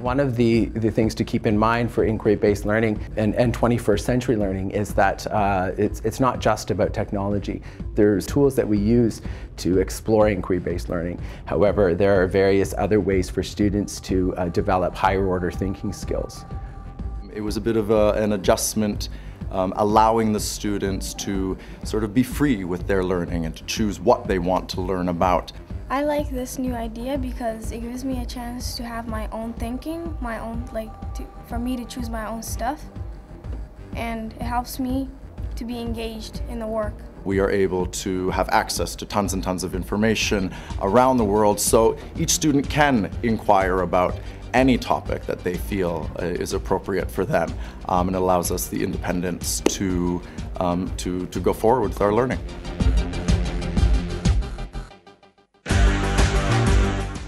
One of the things to keep in mind for inquiry-based learning and 21st century learning is that it's not just about technology. There's tools that we use to explore inquiry-based learning. However, there are various other ways for students to develop higher order thinking skills. It was a bit of an adjustment, allowing the students to sort of be free with their learning and to choose what they want to learn about. I like this new idea because it gives me a chance to have my own thinking, for me to choose my own stuff, and it helps me to be engaged in the work. We are able to have access to tons and tons of information around the world, so each student can inquire about any topic that they feel is appropriate for them, and it allows us the independence to go forward with our learning.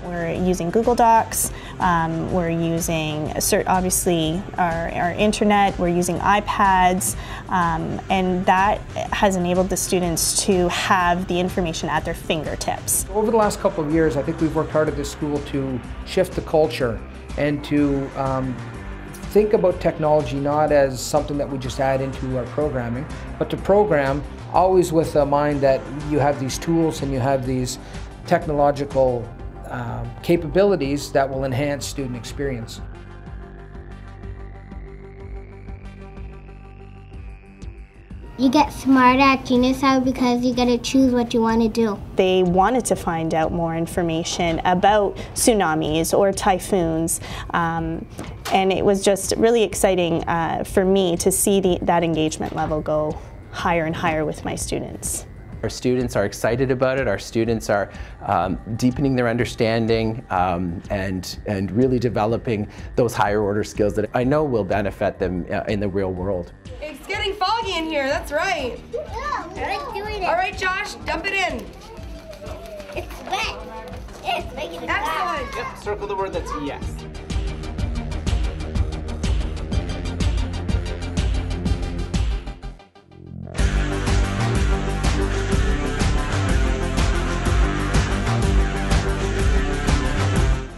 We're using Google Docs, we're using obviously our internet, we're using iPads, and that has enabled the students to have the information at their fingertips. Over the last couple of years, I think we've worked hard at this school to shift the culture and to think about technology not as something that we just add into our programming, but to program always with a mind that you have these tools and you have these technological capabilities that will enhance student experience. You get smarter at Genius Hour because you get to choose what you want to do. They wanted to find out more information about tsunamis or typhoons, and it was just really exciting for me to see that engagement level go higher and higher with my students. Our students are excited about it. Our students are deepening their understanding and really developing those higher order skills that I know will benefit them in the real world. It's getting foggy in here, that's right. I'm doing it. All right, Josh, dump it in. It's wet. It's making it Excellent. Yep, circle the word that's yes.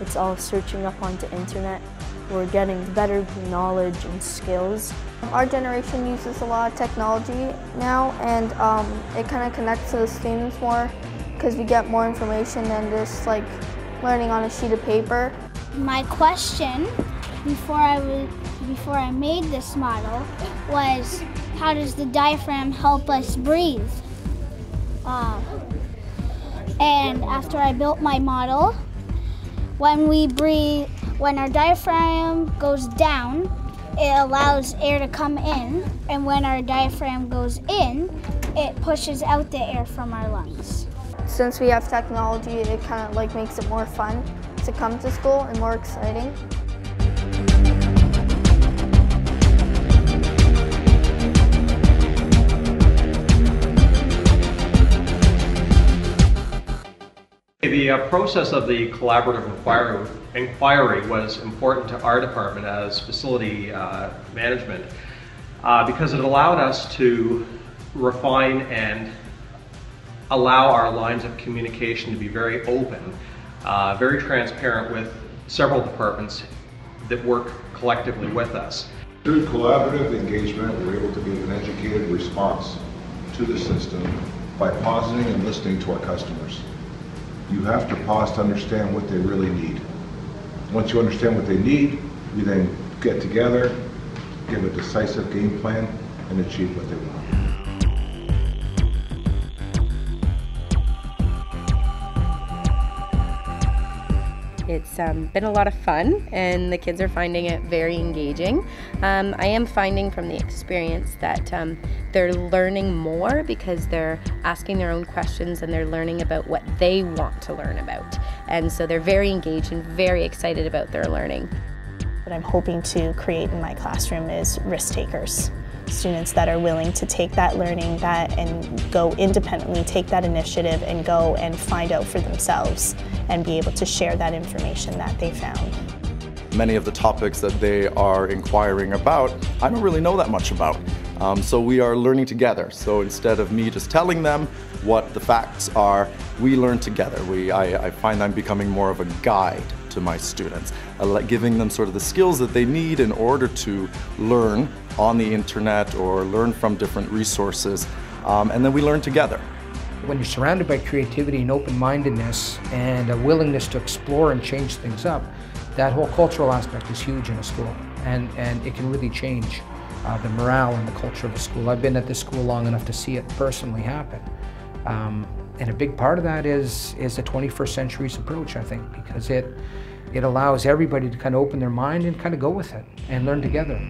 It's all searching up onto internet. We're getting better knowledge and skills. Our generation uses a lot of technology now, and it kind of connects to the students more because we get more information than just like learning on a sheet of paper. My question before I made this model was, how does the diaphragm help us breathe? And after I built my model, when we breathe, when our diaphragm goes down, it allows air to come in, and when our diaphragm goes in, it pushes out the air from our lungs. Since we have technology, it kind of like makes it more fun to come to school and more exciting. The process of the collaborative inquiry was important to our department as facility management because it allowed us to refine and allow our lines of communication to be very open, very transparent with several departments that work collectively with us. Through collaborative engagement, we're able to give an educated response to the system by pausing and listening to our customers. You have to pause to understand what they really need. Once you understand what they need, we then get together, give a decisive game plan, and achieve what they want. It's been a lot of fun, and the kids are finding it very engaging. I am finding from the experience that they're learning more because they're asking their own questions and they're learning about what they want to learn about. And so they're very engaged and very excited about their learning. What I'm hoping to create in my classroom is risk takers. Students that are willing to take that learning and go independently, take that initiative and go and find out for themselves and be able to share that information that they found. Many of the topics that they are inquiring about, I don't really know that much about. So we are learning together. So instead of me just telling them what the facts are, we learn together. I find I'm becoming more of a guide to my students, giving them sort of the skills that they need in order to learn on the internet or learn from different resources, and then we learn together. When you're surrounded by creativity and open-mindedness and a willingness to explore and change things up, that whole cultural aspect is huge in a school, and it can really change the morale and the culture of a school. I've been at this school long enough to see it personally happen. And a big part of that is the 21st century's approach, I think, because it allows everybody to kind of open their mind and kind of go with it and learn together.